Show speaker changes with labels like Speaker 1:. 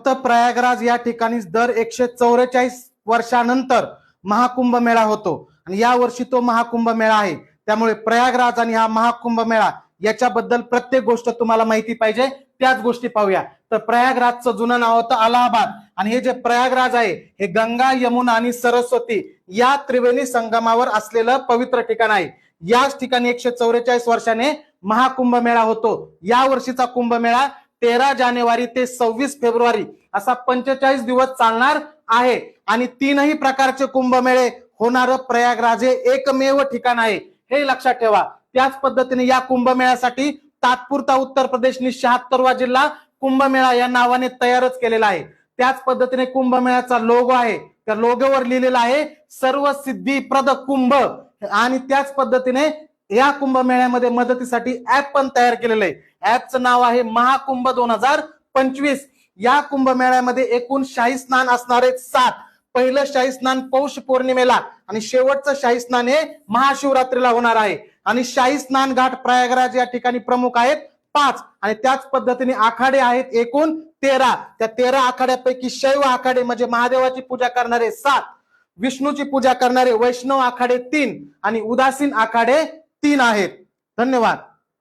Speaker 1: फक्त प्रयागराज या ठिकाणी दर 144 वर्षानंतर महाकुंभ मेळा होतो आणि या वर्षी तो महाकुंभ मेळा आहे। त्यामुळे प्रयागराज आणि हा महाकुंभ मेळा याच्याबद्दल प्रत्येक गोष्ट तुम्हाला माहिती पाहिजे, त्याच गोष्टी पाहूया। तर प्रयागराजचं जुनं नाव होतं अलाहाबाद आणि हे जे प्रयागराज आहे हे गंगा, यमुना आणि सरस्वती या त्रिवेणी संगमावर असलेलं पवित्र ठिकाण आहे। याच ठिकाणी 144 वर्षाने महाकुंभ मेळा होतो। या वर्षीचा कुंभ मेळा 13 जानेवारी ते 26 फेब्रुवारी असा 45 दिवस चालणार आहे आणि तीनही प्रकारचे कुंभमेळे होणार प्रयागराज हे एकमेव ठिकाण आहे, हे लक्षात ठेवा। त्याच पद्धतीने या कुंभमेळ्यासाठी तात्पुरता उत्तर प्रदेशने 76वा जिल्हा कुंभमेळा या नावाने तयारच केलेला आहे। त्याच पद्धतीने कुंभमेळ्याचा लोगो आहे, त्या लोगोवर लिहिलेला आहे सर्व सिद्धिप्रद कुंभ आणि त्याच पद्धतीने या कुंभमेळ्यामध्ये मदतीसाठी ऍप पण तयार केलेलं आहे। ऍपचं नाव आहे महाकुंभ 2025। या कुंभमेळ्यामध्ये एकूण शाही स्नान असणार आहेत 7। पहिलं शाही स्नान पौष पौर्णिमेला आणि शेवटचं शाही स्नान हे महाशिवरात्रीला होणार आहे आणि शाही स्नान घाट प्रयागराज या ठिकाणी प्रमुख आहेत 5 आणि त्याच पद्धतीने आखाडे आहेत एकूण 13। त्या 13 आखाड्यापैकी शैव आखाडे म्हणजे महादेवाची पूजा करणारे 7, विष्णूची पूजा करणारे वैष्णव आखाडे 3 आणि उदासीन आखाडे 3 आहेत। धन्यवाद।